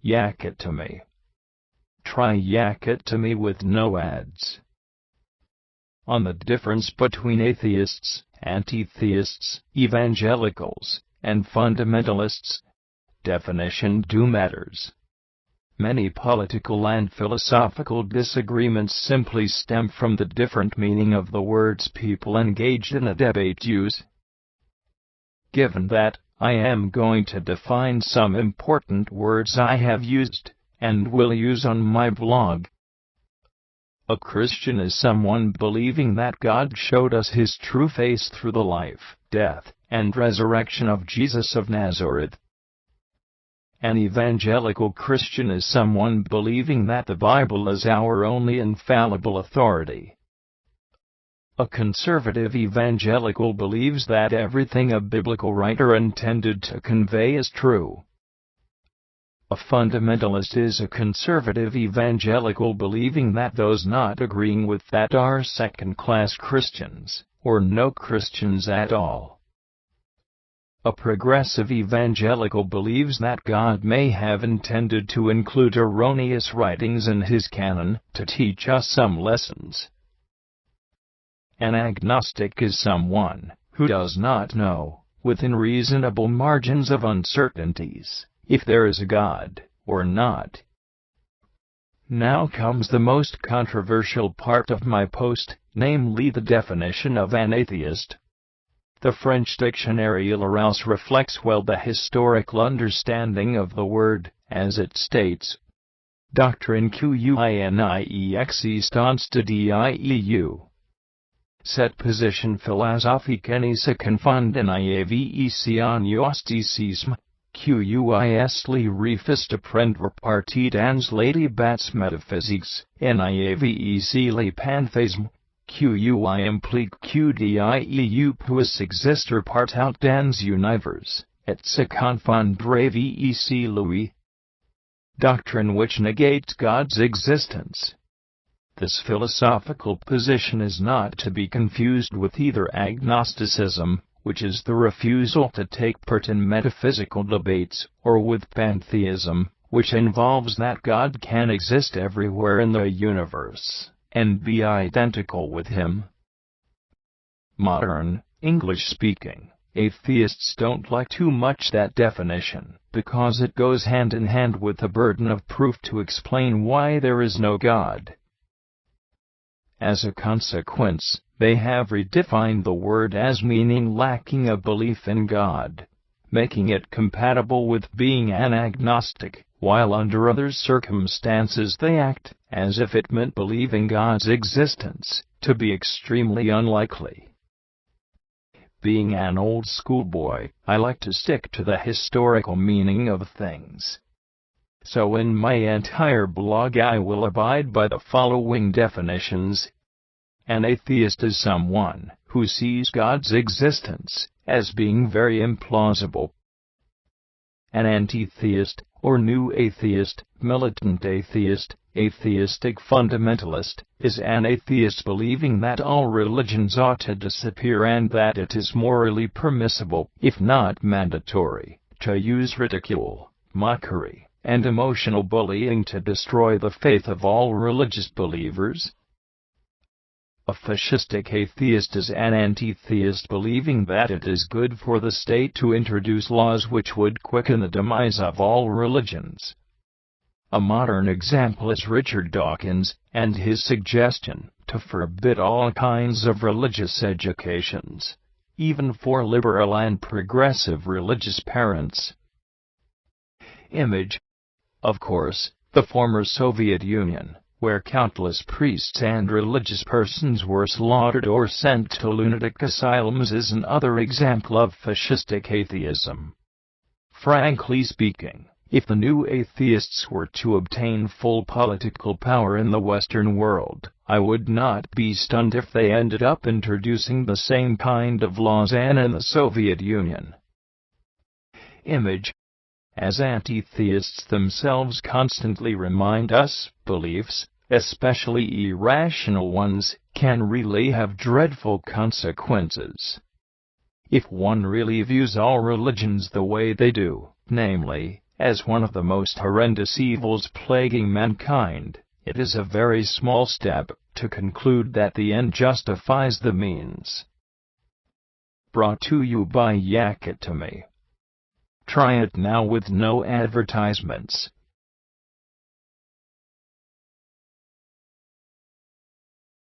Yak it to me. Try yak it to me with no ads. On the difference between atheists, antitheists, evangelicals, and fundamentalists. Definition do matters. Many political and philosophical disagreements simply stem from the different meaning of the words people engaged in a debate use. Given that, I am going to define some important words I have used, and will use on my blog. A Christian is someone believing that God showed us His true face through the life, death, and resurrection of Jesus of Nazareth. An evangelical Christian is someone believing that the Bible is our only infallible authority. A conservative evangelical believes that everything a biblical writer intended to convey is true. A fundamentalist is a conservative evangelical believing that those not agreeing with that are second-class Christians, or no Christians at all. A progressive evangelical believes that God may have intended to include erroneous writings in His canon to teach us some lessons. An agnostic is someone who does not know, within reasonable margins of uncertainties, if there is a God or not. Now comes the most controversial part of my post, namely the definition of an atheist. The French dictionary Larousse reflects well the historical understanding of the word, as it states. Doctrine qu'une stance cette position philosophique ne se confond n'avec en gnosticisme, qu'uist les refus de prendre parti dans les débats métaphysiques, n'avec les panthéismes, qui implique que puisse exister partout dans l'univers, et se confondre avec lui. Doctrine which negates God's existence. This philosophical position is not to be confused with either agnosticism, which is the refusal to take part in metaphysical debates, or with pantheism, which involves that God can exist everywhere in the universe, and be identical with Him. Modern, English-speaking, atheists don't like too much that definition, because it goes hand in hand with the burden of proof to explain why there is no God. As a consequence, they have redefined the word as meaning lacking a belief in God, making it compatible with being an agnostic, while under other circumstances they act as if it meant believing God's existence to be extremely unlikely. Being an old schoolboy, I like to stick to the historical meaning of things. So in my entire blog I will abide by the following definitions. An atheist is someone who sees God's existence as being very implausible. An antitheist, or new atheist, militant atheist, atheistic fundamentalist, is an atheist believing that all religions ought to disappear and that it is morally permissible, if not mandatory, to use ridicule, mockery, and emotional bullying to destroy the faith of all religious believers. A fascistic atheist is an anti-theist believing that it is good for the state to introduce laws which would quicken the demise of all religions. A modern example is Richard Dawkins and his suggestion to forbid all kinds of religious educations, even for liberal and progressive religious parents. Image. Of course, the former Soviet Union, where countless priests and religious persons were slaughtered or sent to lunatic asylums, is another example of fascistic atheism. Frankly speaking, if the new atheists were to obtain full political power in the Western world, I would not be stunned if they ended up introducing the same kind of laws as in the Soviet Union. Image. As anti-theists themselves constantly remind us, beliefs, especially irrational ones, can really have dreadful consequences. If one really views all religions the way they do, namely, as one of the most horrendous evils plaguing mankind, it is a very small step to conclude that the end justifies the means. Brought to you by Yak It To Me. Try it now with no advertisements.